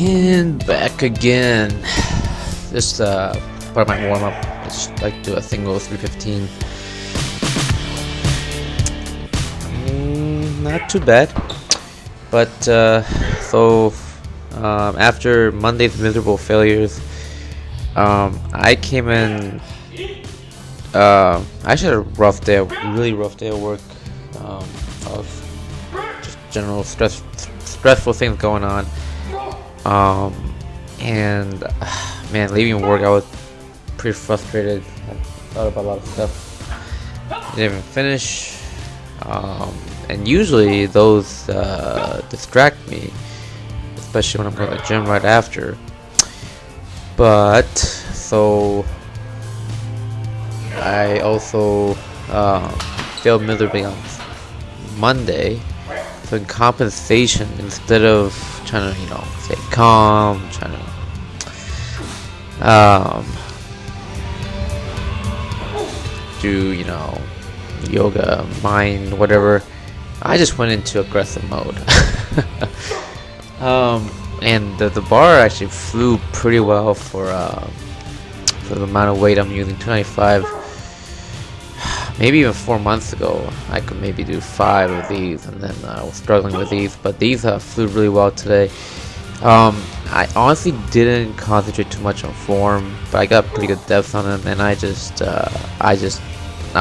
And back again. Just part of my warm up. I just like to do a single 315. Not too bad. But after Monday's miserable failures, I came in. I actually had a rough day, really rough day at work. Of just general stressful things going on. And man, leaving work, I was pretty frustrated. I thought about a lot of stuff. Didn't even finish. And usually those distract me, especially when I'm going to the gym right after. But so I also failed miserably on Monday. So in compensation, instead of trying to, stay calm, trying to do, yoga, mind, whatever, I just went into aggressive mode. And the bar actually flew pretty well for the amount of weight I'm using, 295. Maybe even 4 months ago, I could maybe do 5 of these, and then I was struggling with these. But these flew really well today. I honestly didn't concentrate too much on form, but I got pretty good depth on them, and I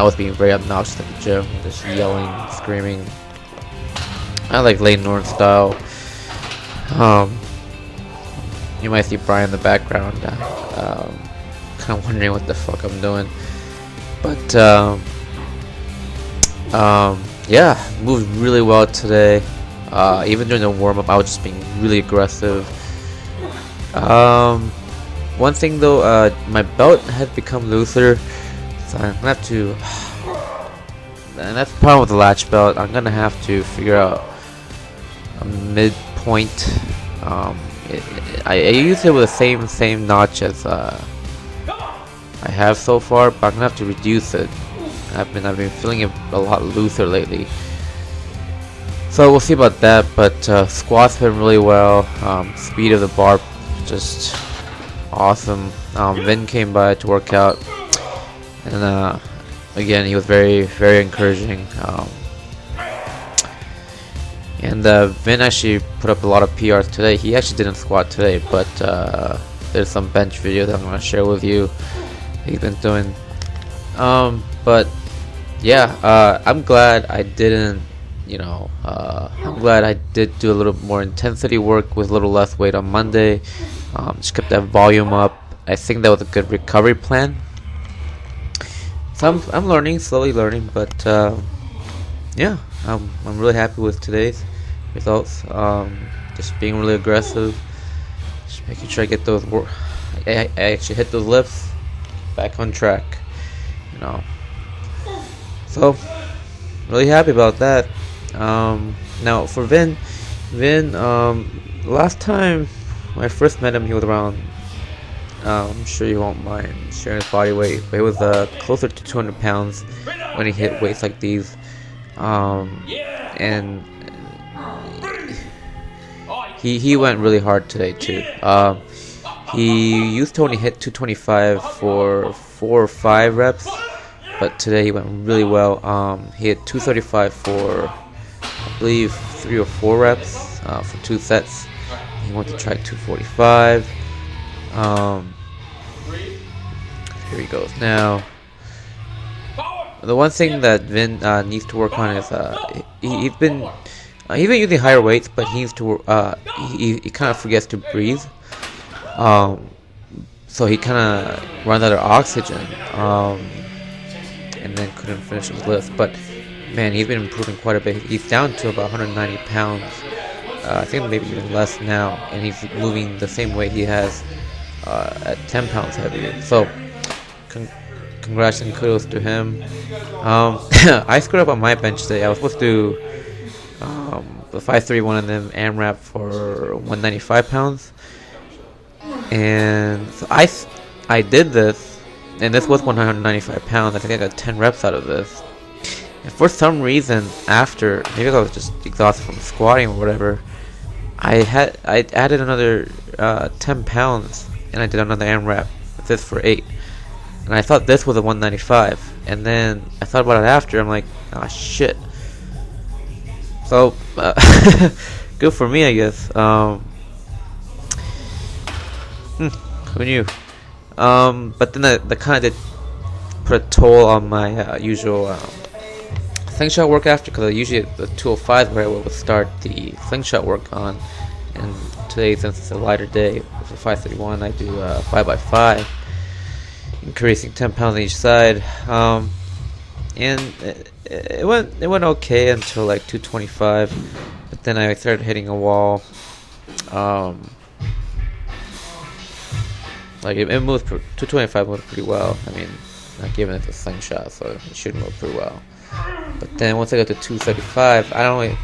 was being very obnoxious at the gym, just yelling, screaming. I like Lane Norton style. You might see Brian in the background, kind of wondering what the fuck I'm doing. But yeah, moved really well today. Even during the warm-up, I was just being really aggressive. One thing though, my belt has become looser, so I'm gonna have to, and that's the problem with the latch belt. I'm gonna have to figure out a midpoint. I use it with the same notch as I have so far, but I'm gonna have to reduce it. I've been feeling it a lot looser lately, so we'll see about that. But squats went really well. Speed of the bar just awesome. Vin came by to work out, and again, he was very encouraging. And Vin actually put up a lot of PRs today. He actually didn't squat today, but there's some bench videos I'm gonna share with you he's been doing. But yeah, I'm glad I didn't, I'm glad I did do a little more intensity work with a little less weight on Monday. Just kept that volume up. I think that was a good recovery plan. So I'm learning, slowly learning, but yeah, I'm really happy with today's results. Just being really aggressive, just making sure I get those I actually hit those lifts, back on track, So really happy about that. Now for Vin, last time when I first met him, he was around, I'm sure you won't mind sharing his body weight, but he was closer to 200 pounds when he hit weights like these. And he went really hard today too. He used to only hit 225 for 4 or 5 reps, but today he went really well. He hit 235 for, I believe, 3 or 4 reps for 2 sets. He wanted to try 245. Here he goes now. The one thing that Vin needs to work on is he's been using higher weights, but he needs to he kind of forgets to breathe. So he kind of runs out of oxygen, and then couldn't finish his lift. But man, he's been improving quite a bit. He's down to about 190 pounds. I think maybe even less now, and he's moving the same weight he has at 10 pounds heavier. So congrats and kudos to him. I screwed up on my bench today. I was supposed to do the 531 and then AMRAP for 195 pounds, and so I did this, and this was 195 pounds. I think I got 10 reps out of this. And for some reason, after, maybe I was just exhausted from squatting or whatever, I added another 10 pounds, and I did another AMRAP with this for 8. And I thought this was a 195, and then I thought about it after. I'm like, ah, shit. So good for me, I guess. Who knew? But then the kind of did put a toll on my usual Sling Shot work after, because usually the 205 where I would start the Sling Shot work on, and today, since it's a lighter day, for 531, I do 5x5, increasing 10 pounds on each side, and it went okay until like 225, but then I started hitting a wall. Like it moved 225 moved pretty well. I mean, not given it's a Sling Shot, so it should move pretty well. But then once I got to 235, I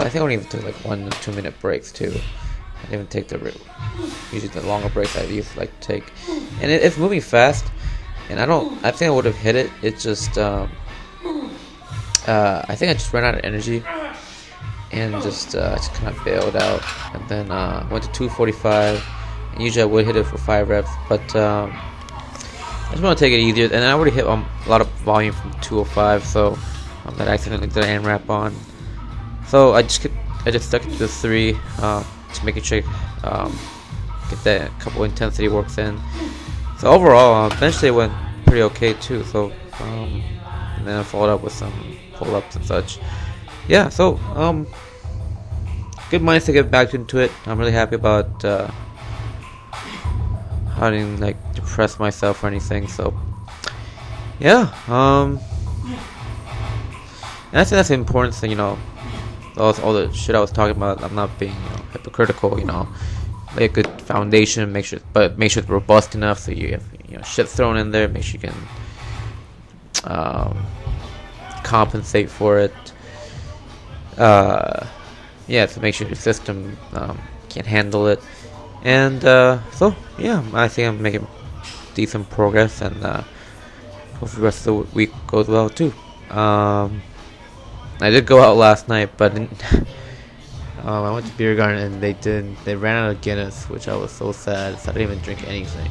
think I only even took like 1 to 2 minute breaks too. I didn't even take usually the longer breaks I used to like to take, and it's moving fast. And I think I would have hit it. It just I think I just ran out of energy, and just kind of bailed out. And then went to 245. And usually I would hit it for 5 reps, but I just want to take it easier. And I already hit a lot of volume from 205, so that I accidentally did an AMRAP on. So I just stuck it to the 3, just making sure get that couple intensity works in. So overall, eventually it went pretty okay too. So and then I followed up with some pull-ups and such. Yeah. So good minds to get back into it. I'm really happy about. I didn't like depress myself or anything, so yeah. And I think that's the important thing, all the shit I was talking about. I'm not being hypocritical, lay a good foundation, make sure it's robust enough so you have shit thrown in there, make sure you can compensate for it. Yeah, to make sure your system can handle it. And so yeah, I think I'm making decent progress, and hopefully the rest of the week goes well too. I did go out last night, but I went to Beer Garden and they ran out of Guinness, which I was so sad, so I didn't even drink anything.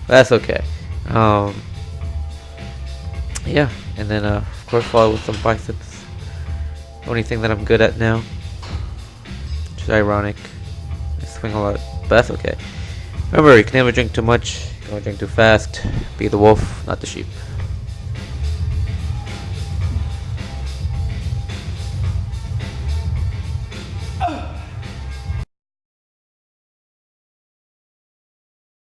That's okay. Yeah, and then of course follow with some biceps. Only thing that I'm good at now. Which is ironic. I swing a lot, but that's okay. Remember, you can never drink too much, you can never drink too fast. Be the wolf, not the sheep.